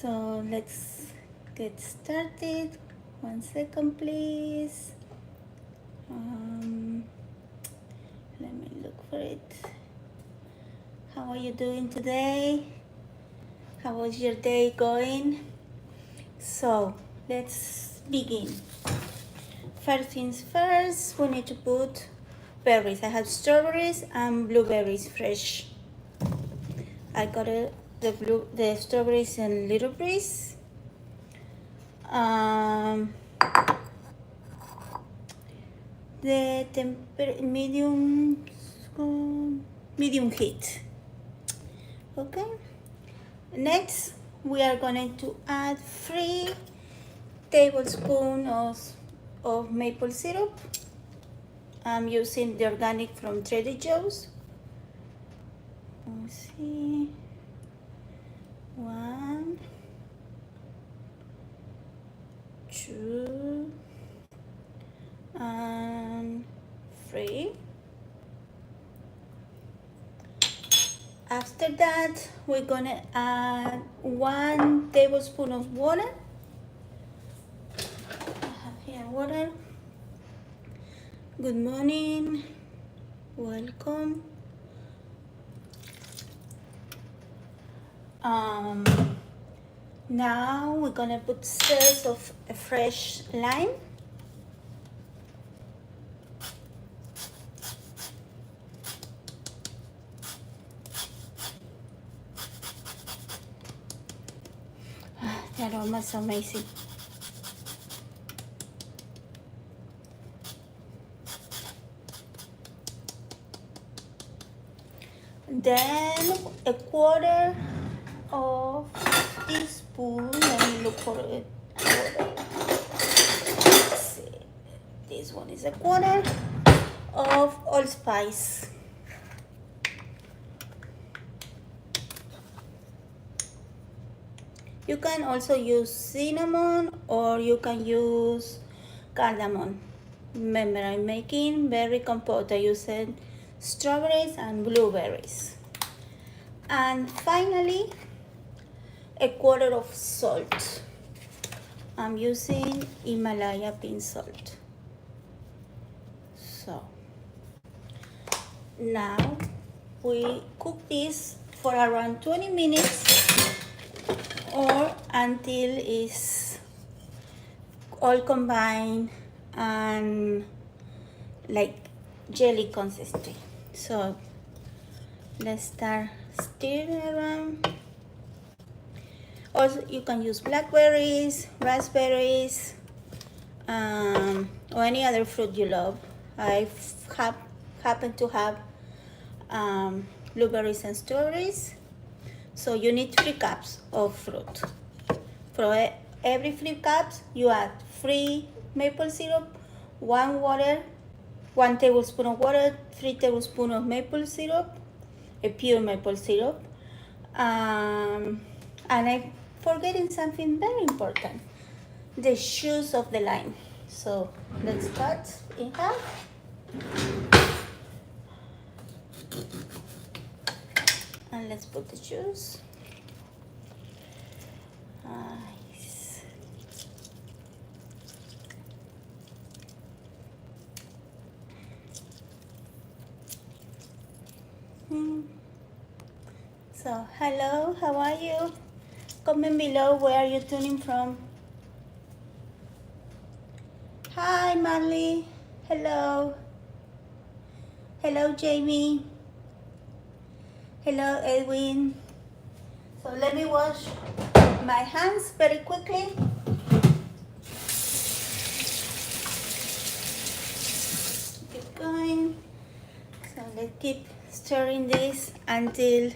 So let's get started. 1 second, please. Let me look for it. How are you doing today? How was your day going? So let's begin. First things first, we need to put berries. I have strawberries and blueberries fresh. I got the strawberries in little piece. The medium heat. Okay. Next, we are going to add 3 tablespoons of maple syrup. I'm using the organic from Trader Joe's. Let's see. 1, 2, and 3. After that, we're gonna add 1 tablespoon of water. I have here water. Good morning, welcome. Now we're gonna put slices of a fresh lime. The aroma is amazing. Then a quarter of teaspoon. Let me look for it. Let's see. This one is a quarter of allspice. You can also use cinnamon or you can use cardamom. Remember, I'm making berry compote. I use strawberries and blueberries. And finally, a quarter of salt. I'm using Himalaya pink salt. So now we cook this for around 20 minutes or until it's all combined and like jelly consistency. So let's start stirring around. Also, you can use blackberries, raspberries, or any other fruit you love. I happen to have blueberries and strawberries. So you need 3 cups of fruit. For every 3 cups, you add 3 maple syrup, 1 water, 1 tablespoon of water, 3 tablespoons of maple syrup, a pure maple syrup. And I'm forgetting something very important, the juice of the lime. So let's cut in half. And let's put the juice. Nice. So hello, how are you? Comment below where are you tuning from. Hi Marley, hello. Hello Jamie. Hello Edwin. So let me wash my hands very quickly. Keep going. So let's keep stirring this until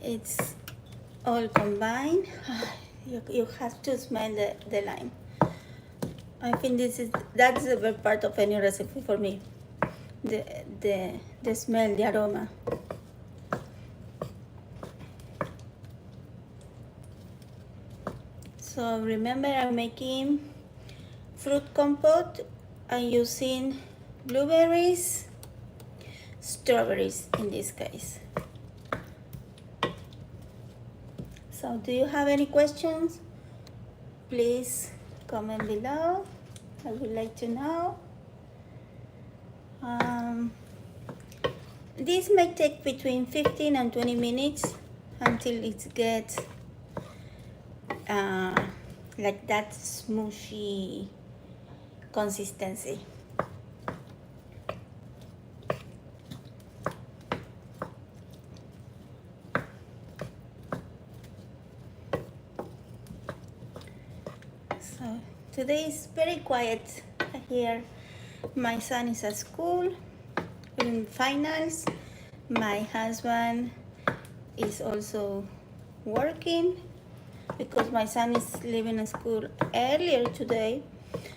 it's all combined. You have to smell the lime. I think that's the best part of any recipe for me. The smell, the aroma. So remember, I'm making fruit compote. I'm using blueberries, strawberries in this case. So do you have any questions? Please comment below. I would like to know. This may take between 15 and 20 minutes until it gets like that smooshy consistency. So today is very quiet here. My son is at school in finals. My husband is also working because my son is leaving school earlier today.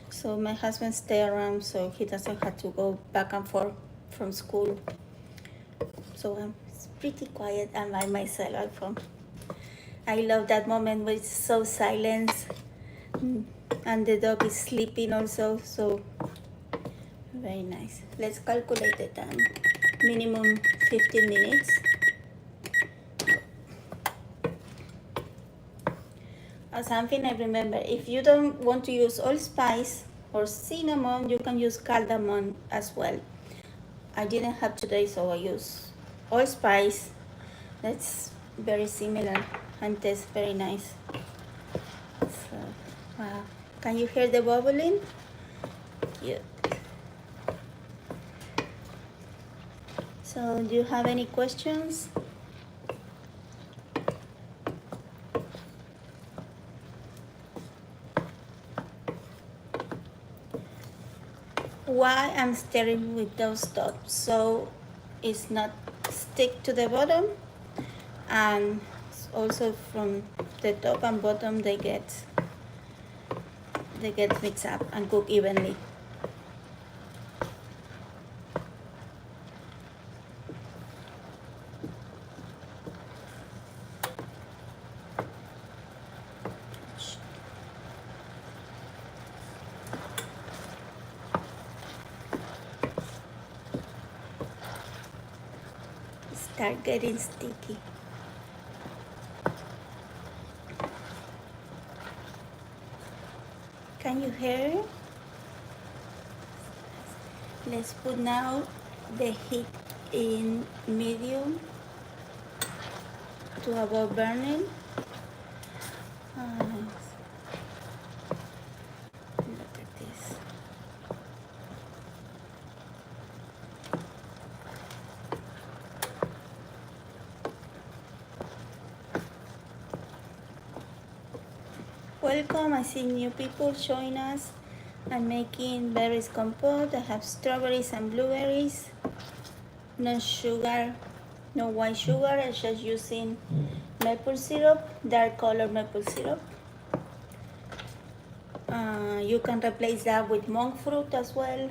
So my husband stay around so he doesn't have to go back and forth from school. So I'm pretty quiet and by myself at home. I love that moment where it's so silent and the dog is sleeping also, so very nice. Let's calculate the time. Minimum 15 minutes. Something I remember, if you don't want to use allspice or cinnamon, you can use cardamom as well. I didn't have today, so I use allspice. That's very similar and tastes very nice. So, wow. Can you hear the bubbling? Yeah. So, do you have any questions? Why I'm stirring with those dots so it's not stick to the bottom, and also from the top and bottom they get mixed up and cooked evenly. Start getting sticky. Can you hear? Let's put now the heat in medium to above burning. Look at this. Welcome, I see new people join us. I'm making berries compote. I have strawberries and blueberries. No sugar, no white sugar. I'm just using maple syrup, dark color maple syrup. You can replace that with monk fruit as well,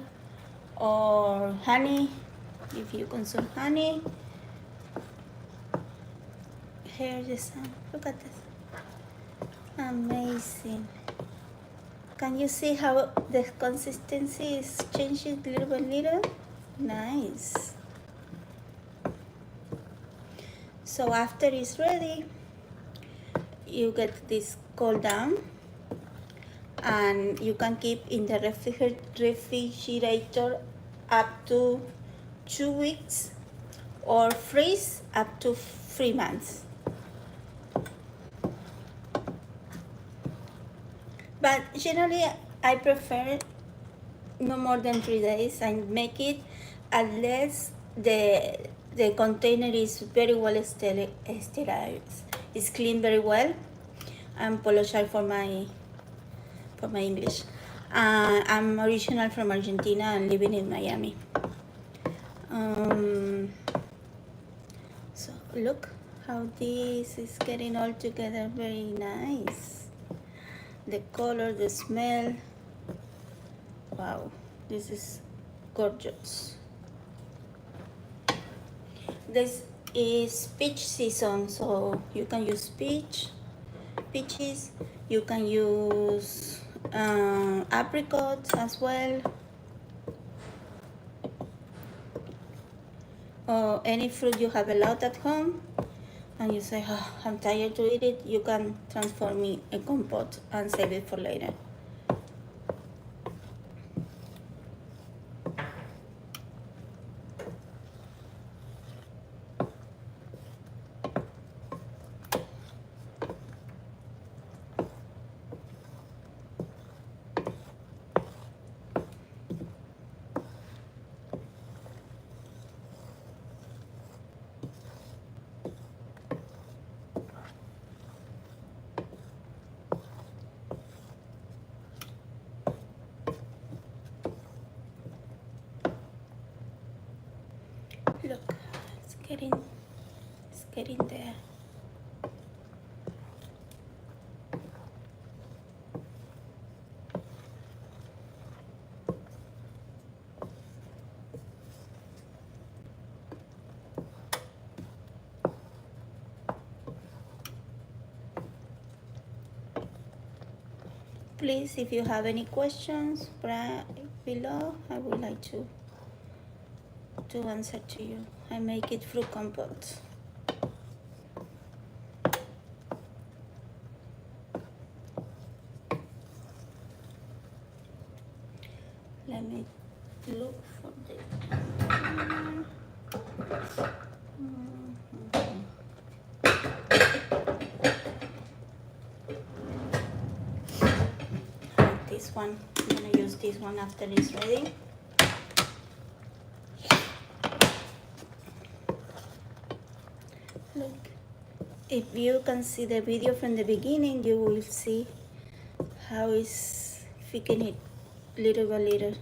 or honey, if you consume honey. Here's the sun. Look at this. Amazing. Can you see how the consistency is changing little by little? Nice. So after it's ready, you get this cool down, and you can keep in the refrigerator up to 2 weeks or freeze up to 3 months. But generally, I prefer no more than 3 days and make it unless the container is very well sterilized. It's cleaned very well. I apologize for my English. I'm original from Argentina and living in Miami. So look how this is getting all together, very nice. The color, the smell, wow, this is gorgeous. This is peach season, so you can use peaches, you can use apricots as well, or any fruit you have a lot at home. and you say, oh, I'm tired to eat it, you can transform it in compote and save it for later. Look, it's getting there. Please, if you have any questions below, I would like to answer to you. I make it fruit compote. Let me look for the this one. I'm gonna use this one after it's ready. Look, if you can see the video from the beginning, you will see how it's thickening it little by little.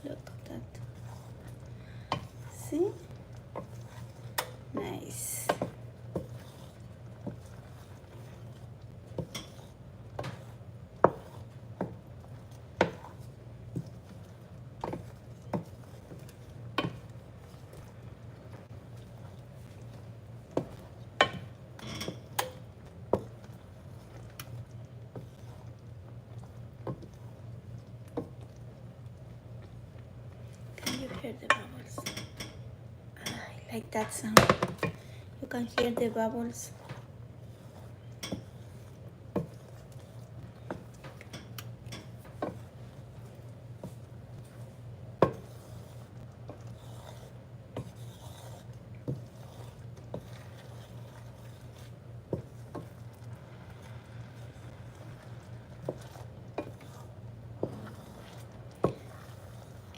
Look at that. See? Nice. Can you hear the bubbles? I like that sound. You can hear the bubbles.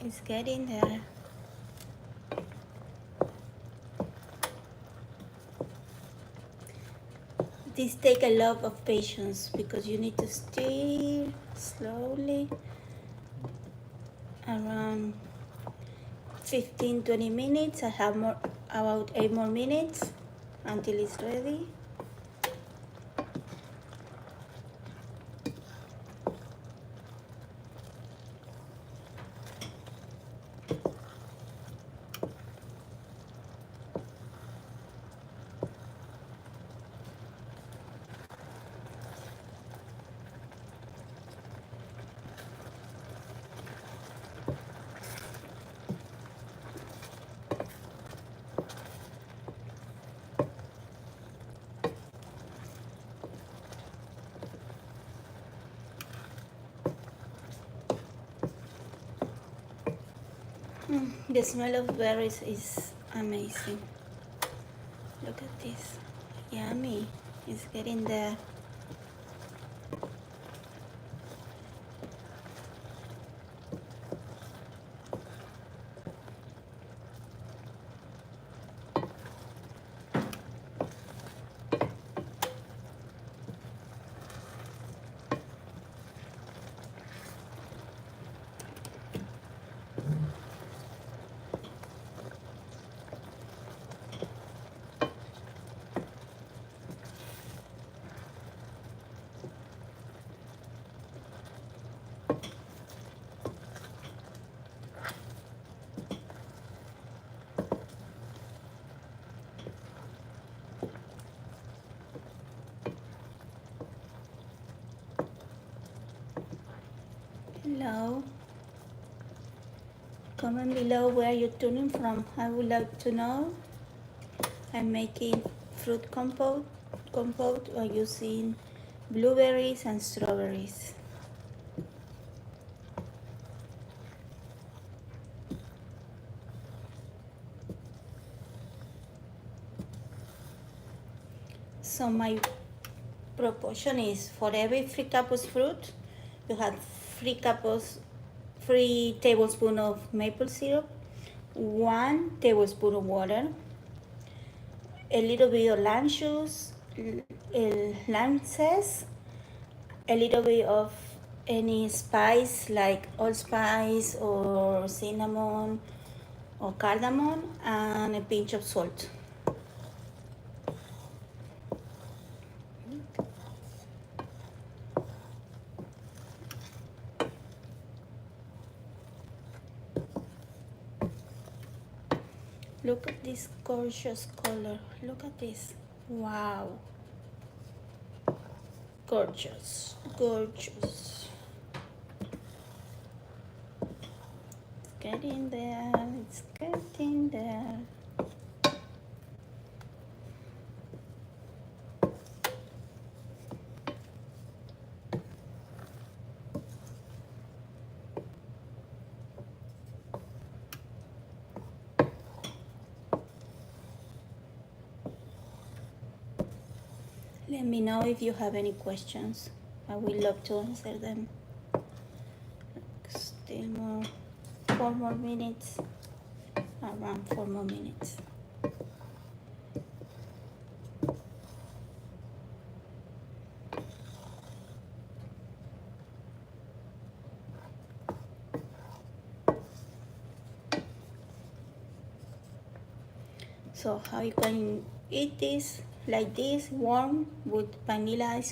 It's getting there. This takes a lot of patience because you need to stir slowly around 15-20 minutes. I have about 8 more minutes until it's ready. The smell of berries is amazing. Look at this. Yummy. It's getting there. Hello. Comment below where you're tuning from. I would like to know. I'm making fruit compote using blueberries and strawberries. So my proportion is for every 3 cups of fruit, you have 3 tablespoons of maple syrup, 1 tablespoon of water, a little bit of lime juice, lime zest, a little bit of any spice like allspice or cinnamon or cardamom, and a pinch of salt. Look at this gorgeous color. Look at this. Wow. Gorgeous. Gorgeous. It's getting there. It's getting there. Let me know if you have any questions. I would love to answer them. Still more, 4 more minutes, around 4 more minutes. So how you can eat this, like this, warm with vanilla ice cream.